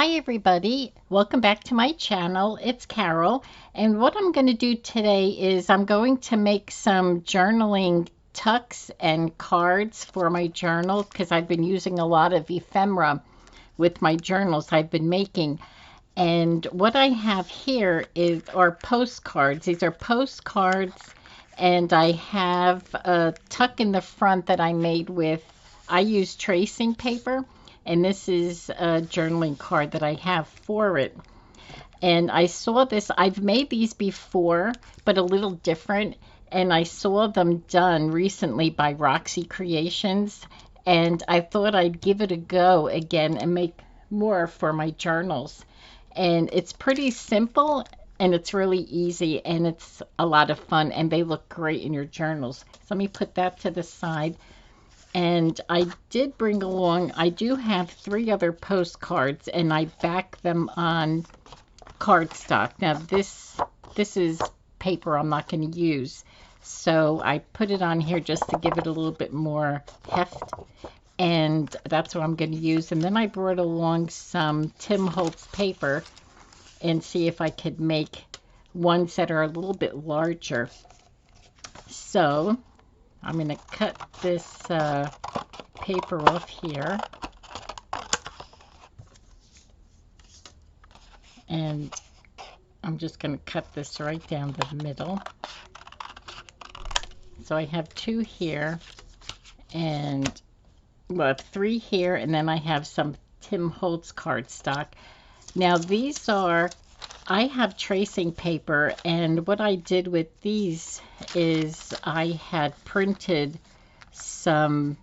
Hi everybody, welcome back to my channel. It's Carol, and what I'm going to do today is I'm going to make some journaling tucks and cards for my journal because I've been using a lot of ephemera with my journals I've been making. And what I have here are postcards. These are postcards, and I have a tuck in the front that I made with, I use tracing paper, and this is a journaling card that I have for it. And I saw this, I've made these before, but a little different, and I saw them done recently by Roxy Creations, and I thought I'd give it a go again and make more for my journals. And it's pretty simple and it's really easy and it's a lot of fun and they look great in your journals. So let me put that to the side. And I did bring along, I do have 3 other postcards and I back them on cardstock. Now this is paper I'm not going to use. So I put it on here just to give it a little bit more heft, and that's what I'm going to use. And then I brought along some Tim Holtz paper and see if I could make ones that are a little bit larger. So I'm going to cut this paper off here, and I'm just going to cut this right down the middle. So I have 2 here and well, 3 here, and then I have some Tim Holtz cardstock. Now these are, I have tracing paper, and what I did with these is I had printed some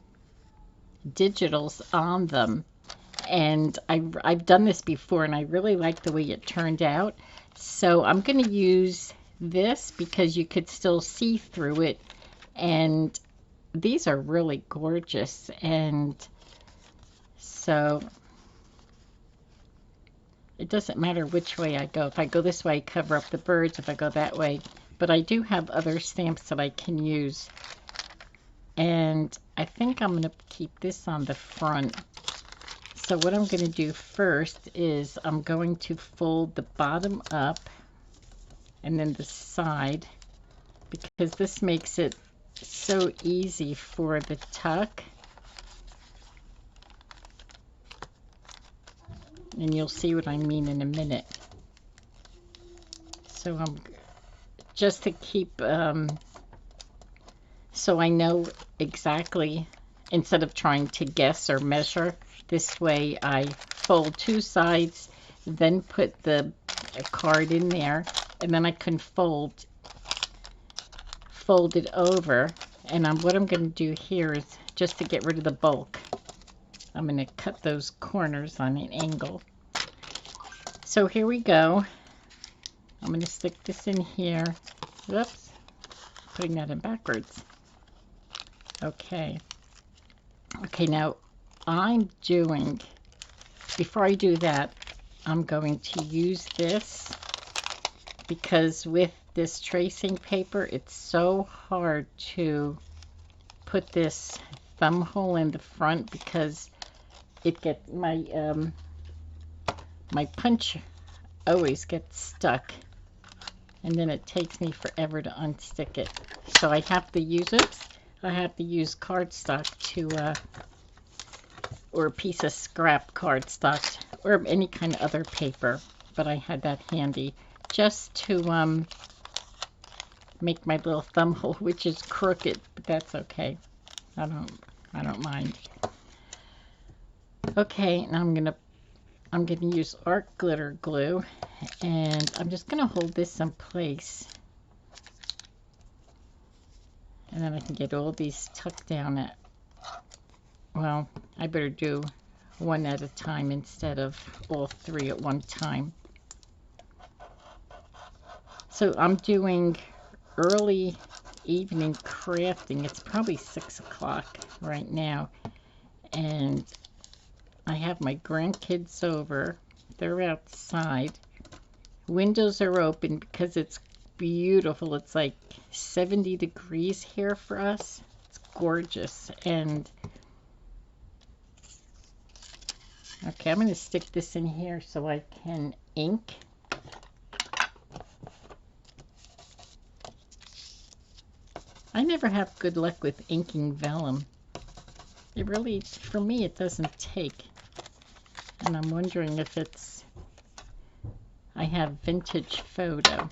digitals on them, and I've done this before and I really like the way it turned out. So I'm going to use this because you could still see through it, and these are really gorgeous. And so it doesn't matter which way I go. If I go this way, I cover up the birds. If I go that way, but I do have other stamps that I can use. And I think I'm going to keep this on the front. So what I'm going to do first is I'm going to fold the bottom up and then the side, because this makes it so easy for the tuck. And you'll see what I mean in a minute. So I'm just to keep so I know exactly, instead of trying to guess or measure. This way I fold 2 sides, then put the card in there, and then I can fold it over. And what I'm going to do here is just to get rid of the bulk, I'm going to cut those corners on an angle. So here we go. I'm going to stick this in here. Whoops, putting that in backwards. Okay. Okay, now before I do that, I'm going to use this, because with this tracing paper, it's so hard to put this thumb hole in the front because it gets my punch always gets stuck, and then it takes me forever to unstick it. So I have to use cardstock or a piece of scrap cardstock or any kind of other paper, but I had that handy just to make my little thumb hole, which is crooked, but that's okay. I don't mind. Okay, now I'm gonna use art glitter glue, and I'm just gonna hold this in place, and then I can get all these tucked down well, I better do one at a time instead of all 3 at one time. So I'm doing early evening crafting. It's probably 6 o'clock right now, and I have my grandkids over. They're outside. Windows are open because it's beautiful. It's like 70 degrees here for us. It's gorgeous. And Okay, I'm going to stick this in here so I can ink. I never have good luck with inking vellum. It really, for me, it doesn't take. And I'm wondering if it's, I have vintage photo.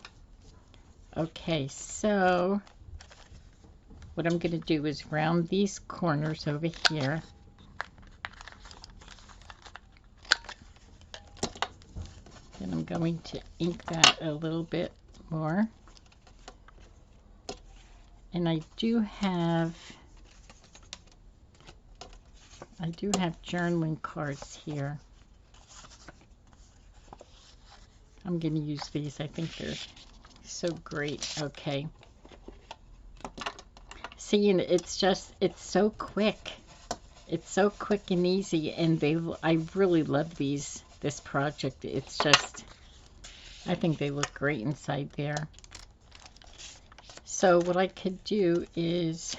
Okay, so what I'm going to do is round these corners over here. Then I'm going to ink that a little bit more. And I do have journaling cards here. I'm going to use these. I think they're so great. Okay. See, and it's so quick. It's so quick and easy, and I really love this project. It's just, I think they look great inside there. So what I could do is,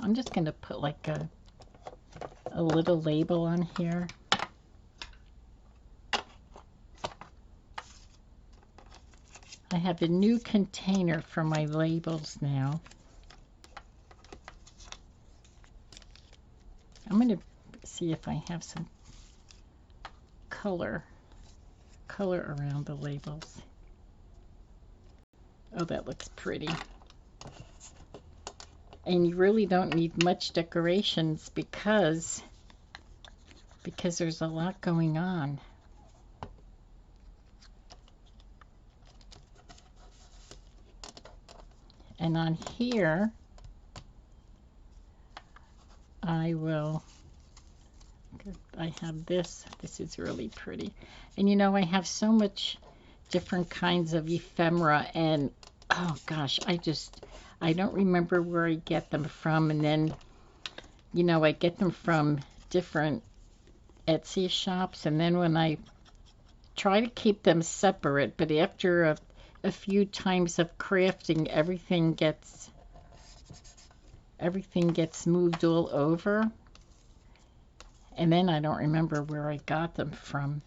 I'm just going to put like a little label on here. I have a new container for my labels now. I'm going to see if I have some color around the labels. Oh, that looks pretty. And you really don't need much decorations because there's a lot going on. And on here, I have this. This is really pretty. And you know, I have so much different kinds of ephemera, and oh gosh, I don't remember where I get them from. And then, you know, I get them from different Etsy shops, and then when I try to keep them separate, but after a few times of crafting, everything gets moved all over, and then I don't remember where I got them from.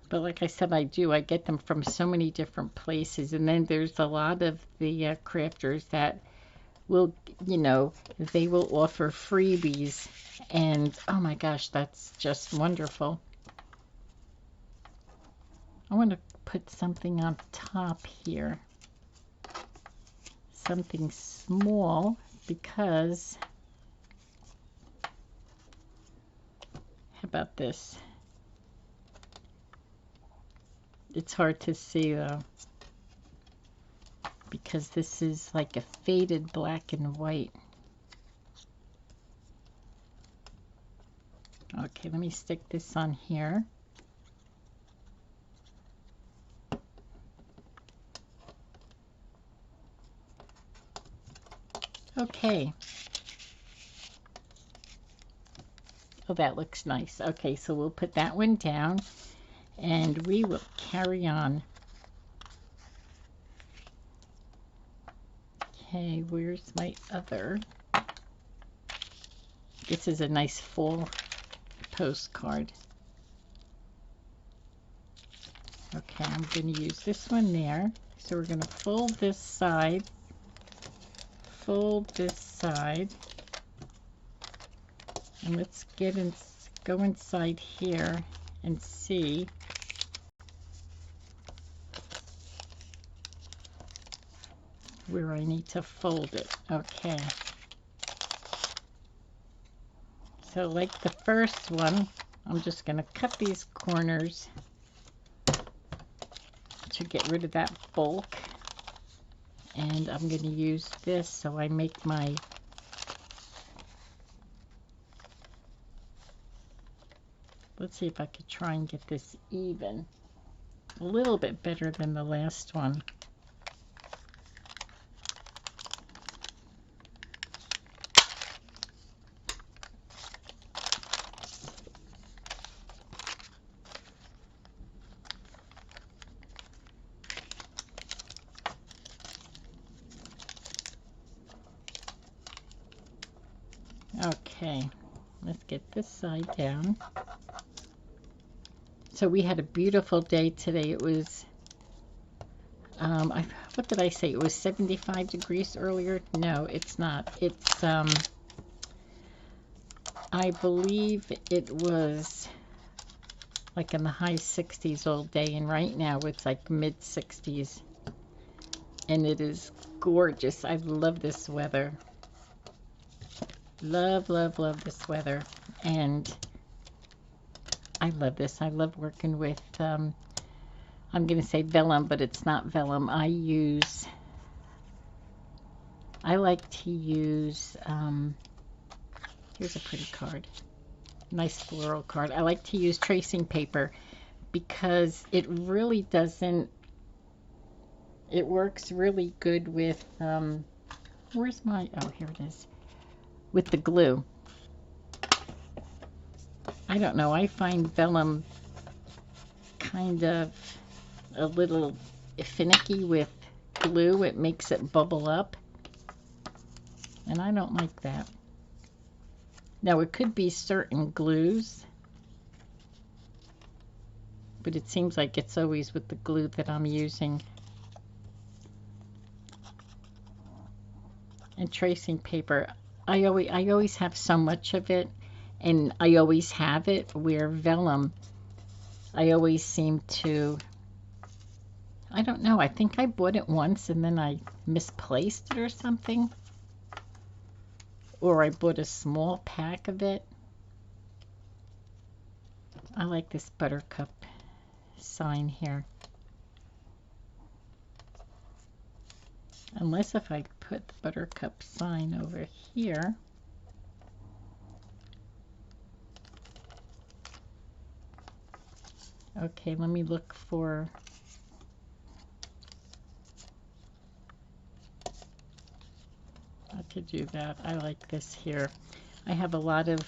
But like I said, I get them from so many different places. And then there's a lot of the crafters that will, you know, they will offer freebies. And oh my gosh, that's just wonderful. I want to put something on top here. Something small, because how about this? It's hard to see though, because this is like a faded black and white. Okay, let me stick this on here. Okay. Oh, that looks nice. Okay, so we'll put that one down, and we will carry on. Okay, where's my other? This is a nice full postcard. Okay, I'm going to use this one there. So we're going to fold this side, and let's go inside here and see. Where I need to fold it. Okay. So like the first one, I'm just going to cut these corners to get rid of that bulk. And I'm going to use this so I make my let's see if I could try and get this even. A little bit better than the last one. Okay, let's get this side down. So we had a beautiful day today. It was, what did I say? It was 75 degrees earlier. No, it's not. It's, I believe it was like in the high 60s all day, and right now it's like mid 60s, and it is gorgeous. I love this weather. Love, love, love this weather. And I love this. I love working with, I'm going to say vellum, but it's not vellum. I like to use, here's a pretty card. Nice floral card. I like to use tracing paper because it really doesn't, it works really good with, where's my, oh, here it is, with the glue. I don't know, I find vellum kind of a little finicky with glue. It makes it bubble up, and I don't like that. Now, it could be certain glues, but it seems like it's always with the glue that I'm using. And tracing paper, I always have so much of it, and I always have it, where vellum, I always seem to, I don't know, I think I bought it once and then I misplaced it or something. Or I bought a small pack of it. I like this buttercup sign here. Unless if I put the buttercup sign over here. Okay, let me look for, how to do that. I like this here. I have a lot of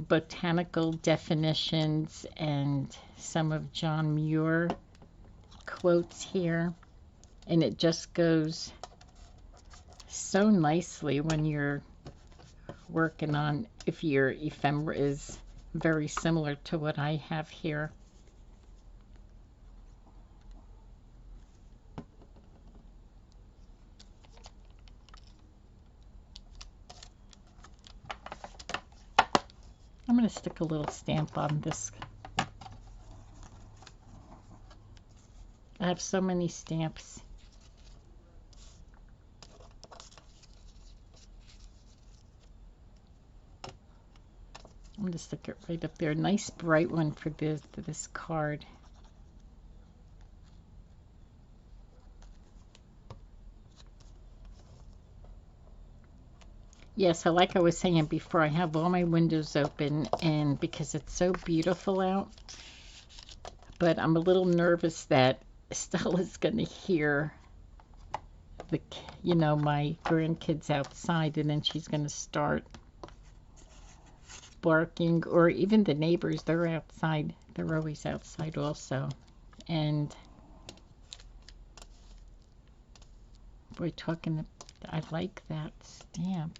botanical definitions and some of John Muir quotes here, and it just goes so nicely when you're working on, if your ephemera is very similar to what I have here. I'm going to stick a little stamp on this. I have so many stamps. I'm going to stick it right up there. Nice bright one for this card. Yeah, so like I was saying before, I have all my windows open, and because it's so beautiful out, but I'm a little nervous that Stella's going to hear the, my grandkids outside, and then she's going to start barking, or even the neighbors, they're outside. They're always outside also. And boy, I like that stamp.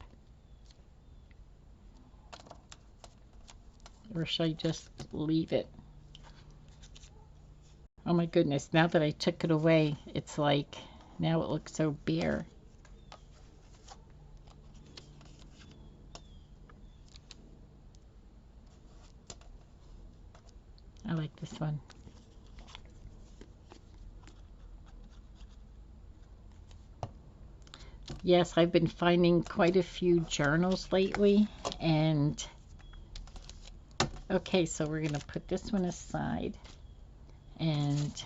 Or should I just leave it? Oh my goodness, now that I took it away, it's like, now it looks so bare. I like this one. Yes, I've been finding quite a few journals lately, and okay, so we're going to put this one aside, and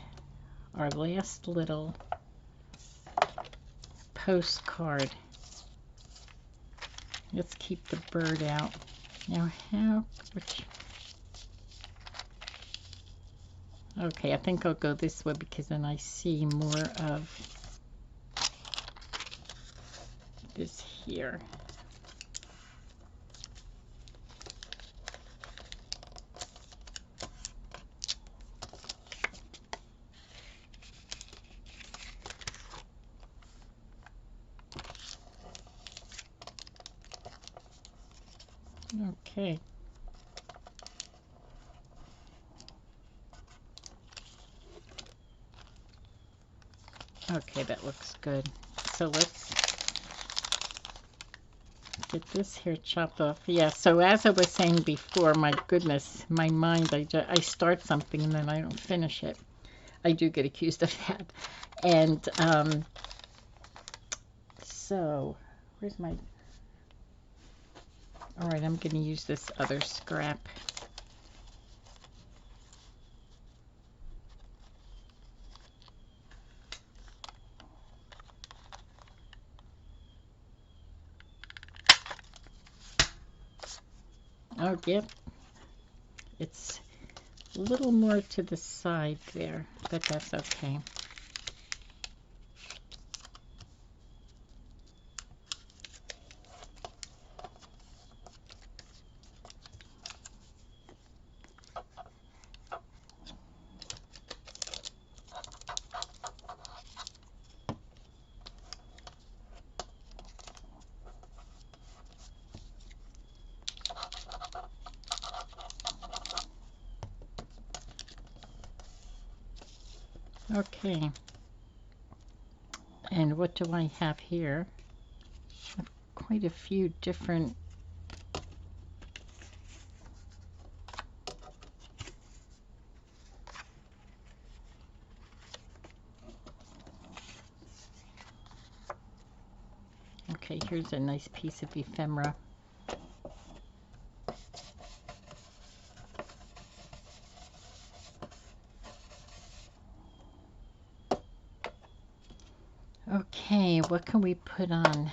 our last little postcard. Let's keep the bird out. Now, okay, I think I'll go this way because then I see more of this here. Okay. Okay, that looks good. So let's get this here chopped off. Yeah, so as I was saying before, my goodness, my mind, I start something and then I don't finish it. I do get accused of that. And so, where's my... All right, I'm going to use this other scrap. Oh, yep. It's a little more to the side there, but that's okay. Okay. And what do I have here? I have quite a few different... Okay, here's a nice piece of ephemera. Okay, what can we put on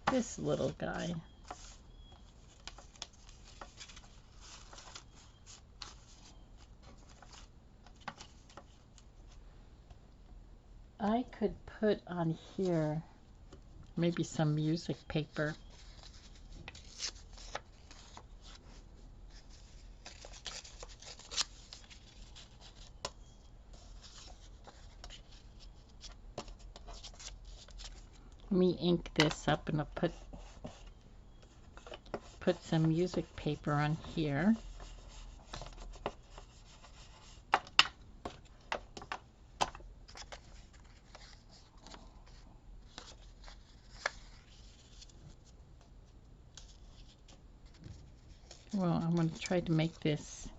this little guy? I could put on here maybe some music paper. Let me ink this up and I'll put some music paper on here. Well, I'm going to try to make this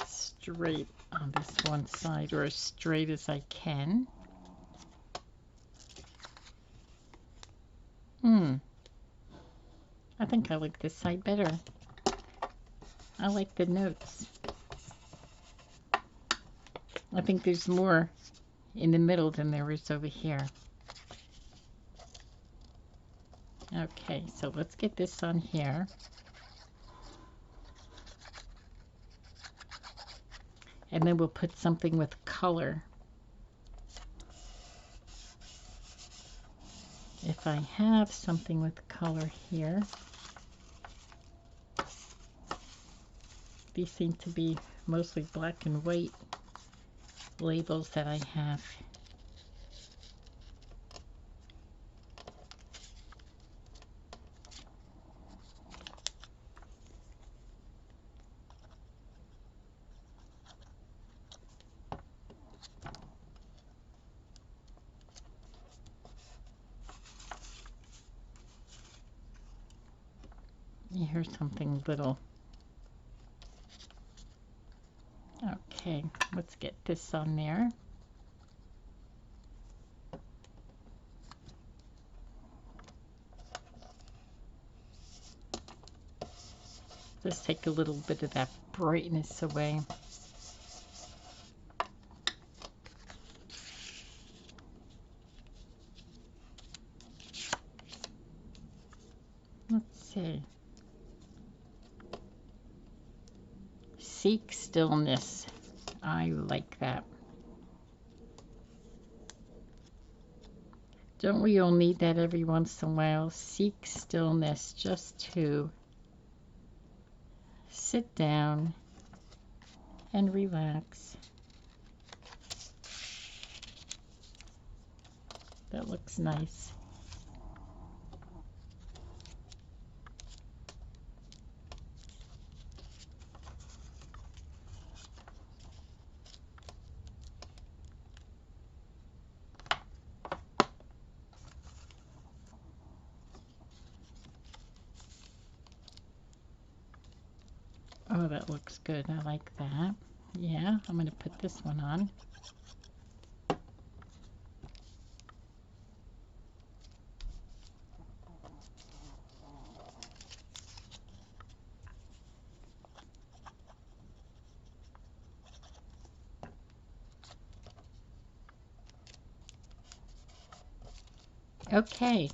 straight on this one side, or as straight as I can. I think I like this side better. I like the notes. I think there's more in the middle than there is over here. Okay, so let's get this on here. And then we'll put something with color. If I have something with color here. These seem to be mostly black and white labels that I have. Here's something little. Okay, let's get this on there. Just take a little bit of that brightness away. Let's see. Seek stillness. I like that. Don't we all need that every once in a while? Seek stillness, just to sit down and relax. That looks nice. that looks good. I like that. Yeah, I'm going to put this one on. Okay.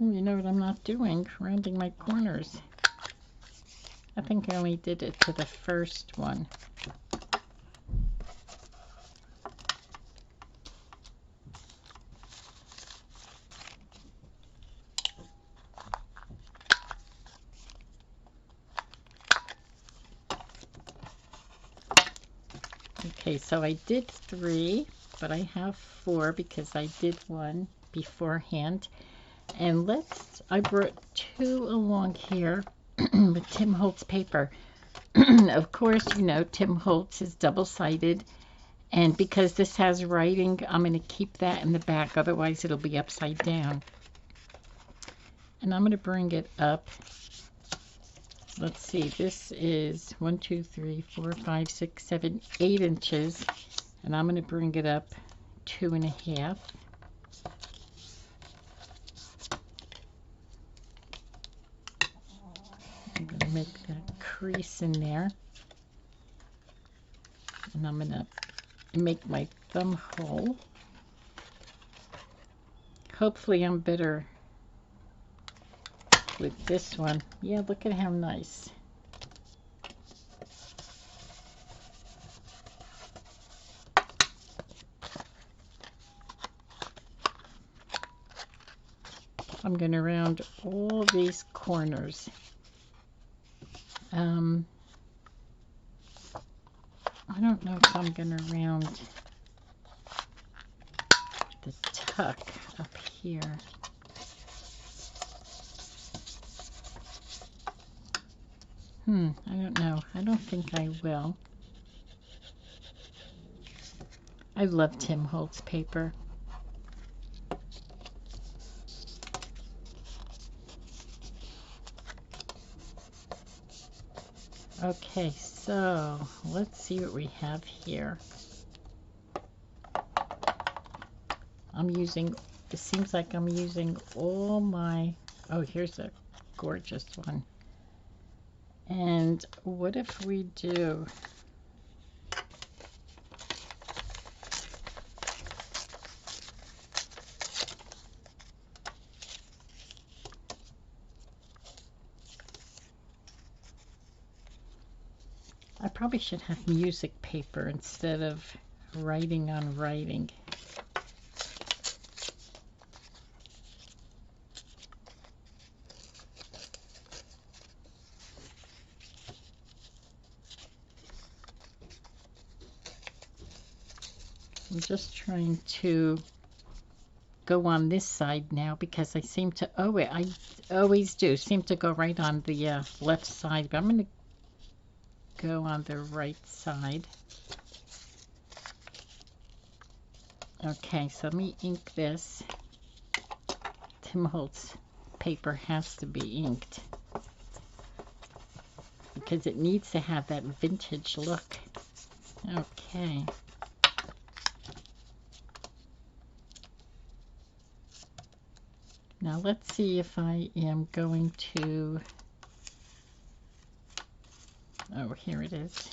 Ooh, you know what I'm not doing? Rounding my corners. I think I only did it to the first one. Okay, so I did 3, but I have 4 because I did one beforehand. And I brought 2 along here with Tim Holtz paper. Of course, you know, Tim Holtz is double-sided. And because this has writing, I'm going to keep that in the back. Otherwise, it'll be upside down. And I'm going to bring it up. Let's see, this is 1, 2, 3, 4, 5, 6, 7, 8 inches. And I'm going to bring it up 2.5. I'm going to make that crease in there. And I'm going to make my thumb hole. Hopefully I'm better with this one. Yeah, look at how nice. I'm going to round all these corners. I don't know if I'm going to round the tuck up here. I don't know. I don't think I will. I love Tim Holtz paper. Okay, so let's see what we have here. It seems like I'm using all my, oh, here's a gorgeous one. And what if we do, I probably should have music paper instead of writing on writing. I'm just trying to go on this side now because I seem to, I always do, seem to go right on the left side, but I'm going to go on the right side. Okay, so let me ink this. Tim Holtz paper has to be inked because it needs to have that vintage look. Okay. Now let's see if I am going to, oh, here it is.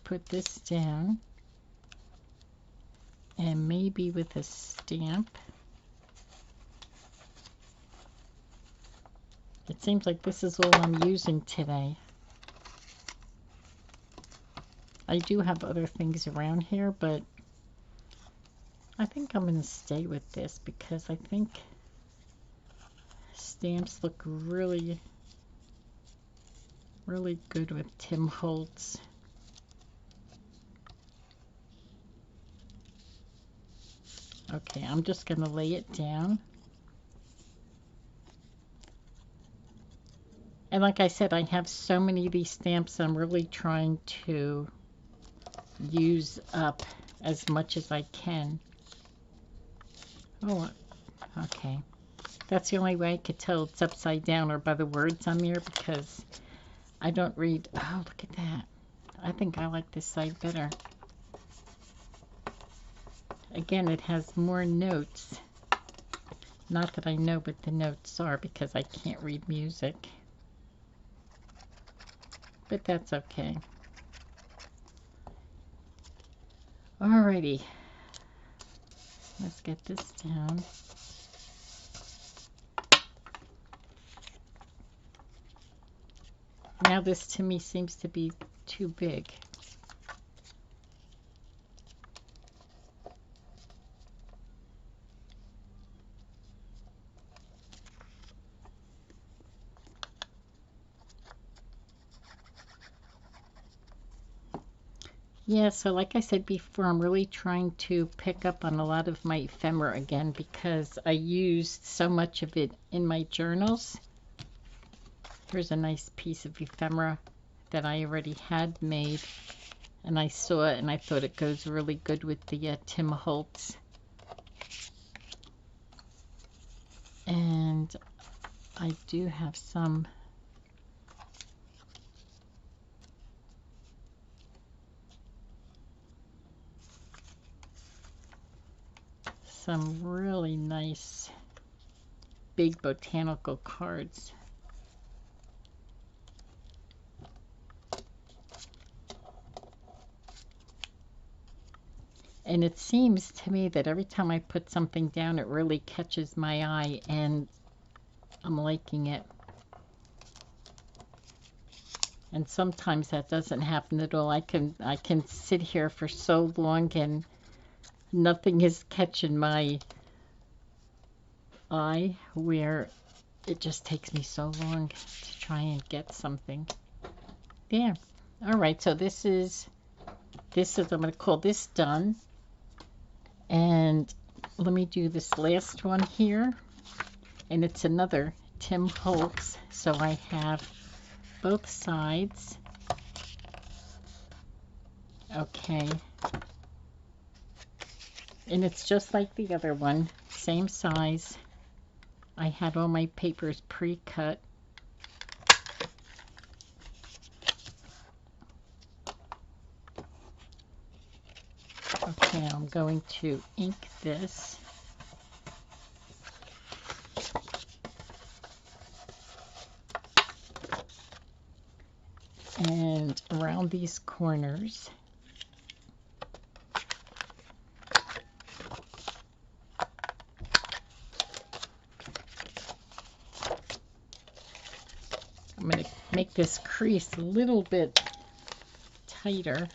Put this down, and maybe with a stamp. It seems like this is all I'm using today. I do have other things around here, but I think I'm going to stay with this because I think stamps look really, really good with Tim Holtz. Okay, I'm just going to lay it down. And like I said, I have so many of these stamps, I'm really trying to use up as much as I can. Oh, Okay. That's the only way I could tell it's upside down or by the words on there because I don't read. Oh, look at that. I think I like this side better. Again, it has more notes. Not that I know what the notes are because I can't read music. But that's okay. Alrighty. Let's get this down. Now this to me seems to be too big. Yeah, so like I said before, I'm really trying to pick up on a lot of my ephemera again because I used so much of it in my journals. Here's a nice piece of ephemera that I already had made, and I saw it and I thought it goes really good with the Tim Holtz. And I do have some really nice big botanical cards. And it seems to me that every time I put something down, it really catches my eye, and I'm liking it. And sometimes that doesn't happen at all. I can sit here for so long and nothing is catching my eye, where it just takes me so long to try and get something. There. All right, so this is I'm going to call this done. And let me do this last one here. And it's another Tim Holtz. So I have both sides. Okay. And it's just like the other one, same size. I had all my papers pre-cut. Okay, I'm going to ink this. And around these corners. I'm going to make this crease a little bit tighter.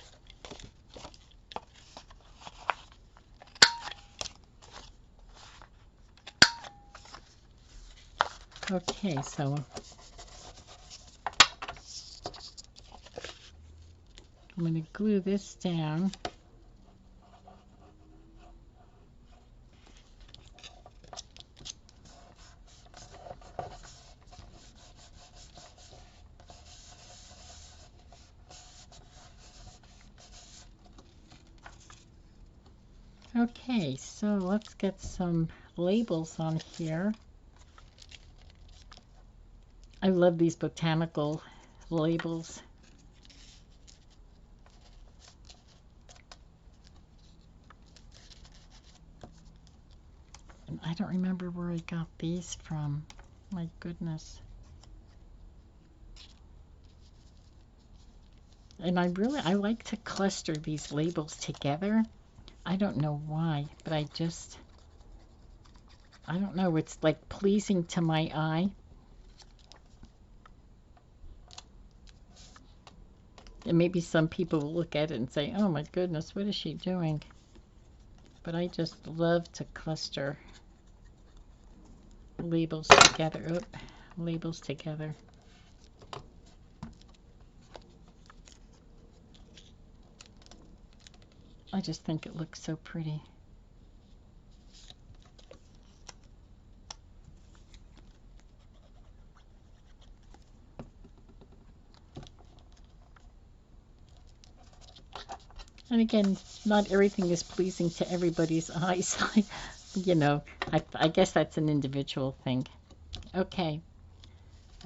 Okay, so I'm going to glue this down. Okay, so let's get some labels on here. I love these botanical labels. And I don't remember where I got these from. My goodness. And I like to cluster these labels together. I don't know why, but I don't know, it's like pleasing to my eye. And maybe some people will look at it and say, oh my goodness, what is she doing? But I just love to cluster labels together. Labels together. I just think it looks so pretty. And again, not everything is pleasing to everybody's eyes. you know, I guess that's an individual thing. Okay,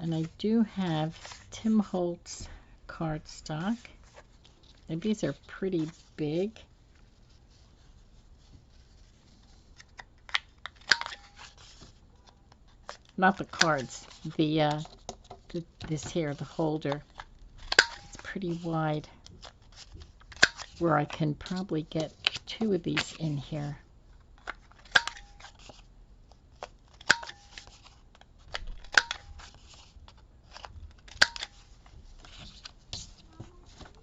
and I do have Tim Holtz cardstock. And these are pretty big. Not the cards, this here, the holder. It's pretty wide, where I can probably get 2 of these in here.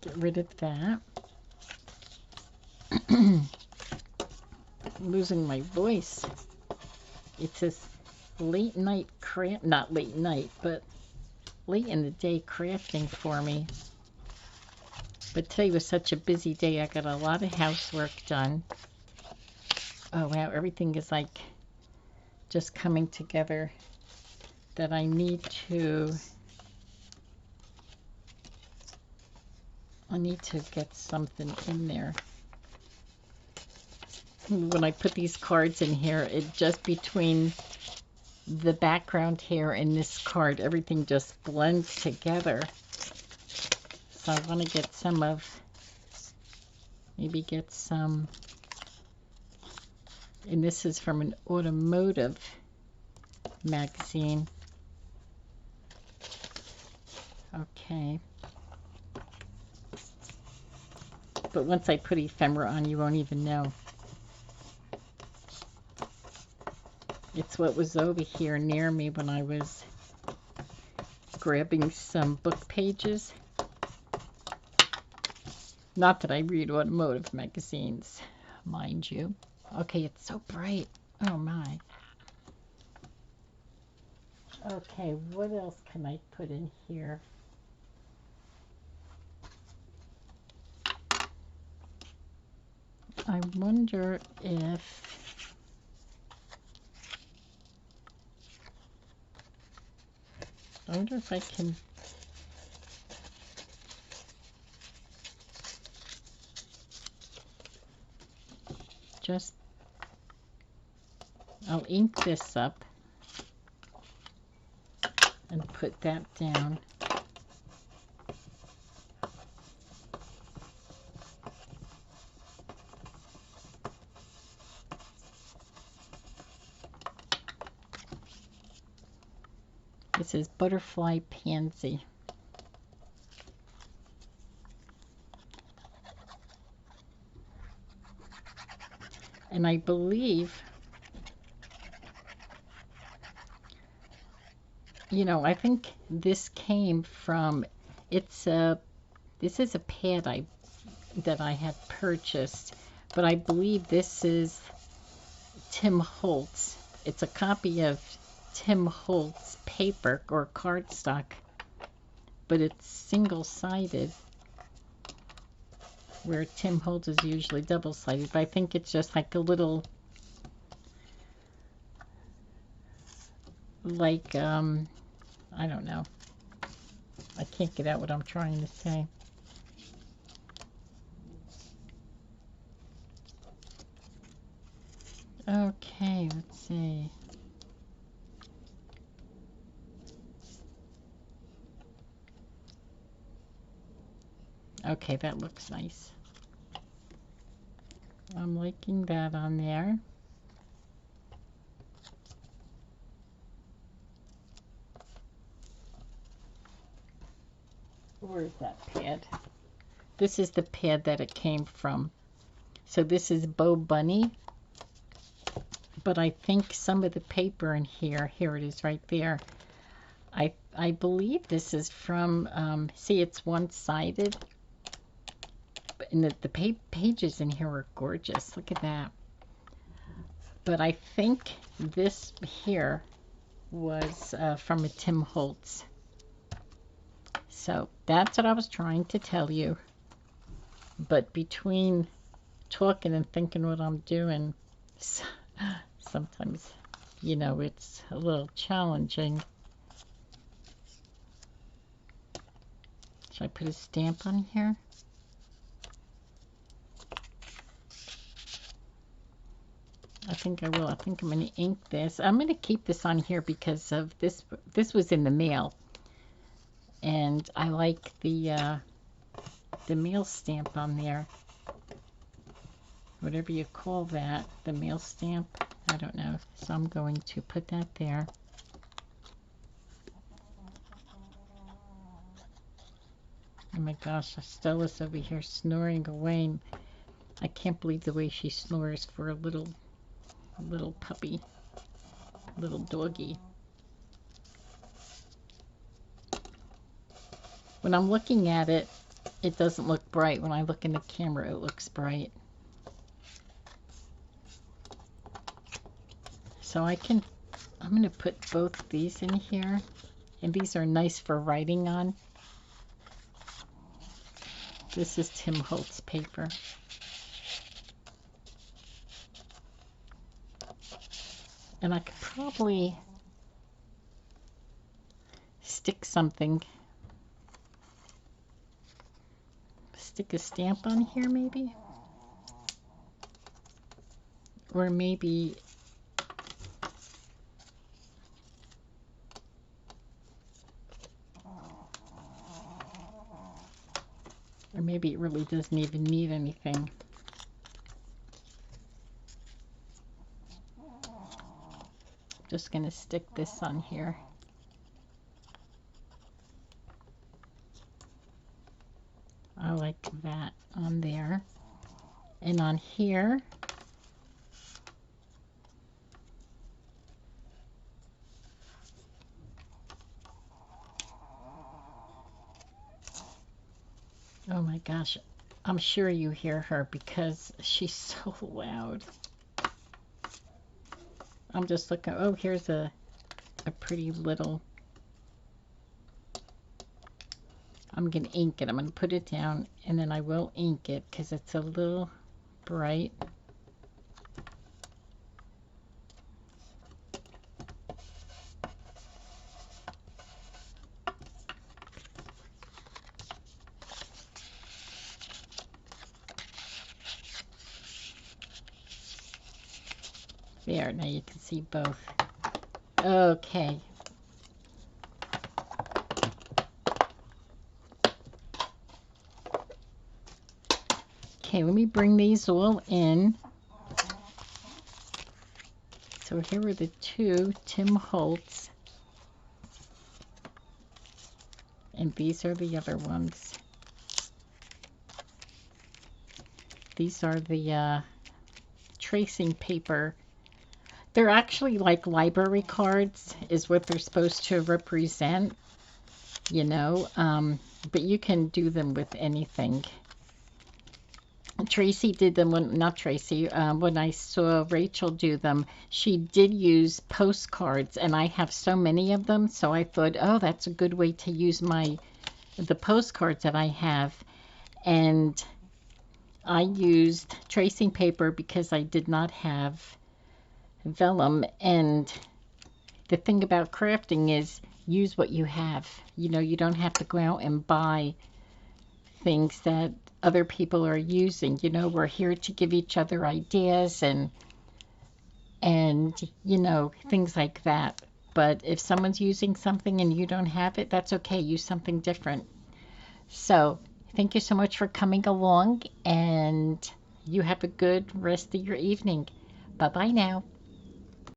Get rid of that. I'm losing my voice. It's this late night craft, not late night, but late in the day crafting for me. But today was such a busy day. I got a lot of housework done. Oh wow, everything is like just coming together that I need to get something in there. When I put these cards in here, it just between the background here and this card, everything just blends together. So I want to get some of, maybe get some, and this is from an automotive magazine. Okay. But once I put ephemera on, you won't even know. It's what was over here near me when I was grabbing some book pages. Not that I read automotive magazines, mind you. Okay, it's so bright. Oh my. Okay, what else can I put in here? I wonder if I can just, I'll ink this up and put that down. This is Butterfly Pansy. And I believe, you know, I think this came from, this is a pad that I had purchased, but I believe this is Tim Holtz. It's a copy of Tim Holtz paper or cardstock, but it's single-sided, where Tim Holtz is usually double-sided. But I think it's just like a little, like, I don't know. I can't get out what I'm trying to say. Okay, let's see. Okay, that looks nice. I'm liking that on there. Where's that pad? This is the pad that it came from. So this is Bo Bunny. But I think some of the paper in here it is right there. I believe this is from, see, it's one-sided. And the pages in here are gorgeous. Look at that. But I think this here was from a Tim Holtz. So that's what I was trying to tell you. But between talking and thinking what I'm doing, sometimes, you know, it's a little challenging. Should I put a stamp on here? I think I will. I think I'm going to ink this. I'm going to keep this on here because of this. This was in the mail, and I like the mail stamp on there. Whatever you call that, the mail stamp. I don't know. So I'm going to put that there. Oh my gosh, Stella's over here snoring away. I can't believe the way she snores for a little puppy, little doggy. When I'm looking at it, it doesn't look bright. When I look in the camera, it looks bright. So I'm going to put both of these in here, and these are nice for writing on. This is Tim Holtz paper. And I could probably stick something, stick a stamp on here maybe, or maybe it really doesn't even need anything. Just going to stick this on here. I like that on there. And on here, oh my gosh, I'm sure you hear her because she's so loud. I'm just looking. Oh, here's a pretty little. I'm going to ink it. I'm going to put it down, and then I will ink it because it's a little bright. There, now you can see both. Okay. Okay, let me bring these all in. So here are the two Tim Holtz. And these are the other ones. These are the tracing paper. They're actually like library cards, is what they're supposed to represent, you know, but you can do them with anything. Tracy did them when, not Tracy, when I saw Rachel do them, she did use postcards, and I have so many of them, so I thought, oh, that's a good way to use the postcards that I have. And I used tracing paper because I did not have vellum, and the thing about crafting is use what you have. You know, you don't have to go out and buy things that other people are using. You know, we're here to give each other ideas and you know, things like that. But if someone's using something and you don't have it, that's okay. Use something different. So thank you so much for coming along, and you have a good rest of your evening. Bye bye now.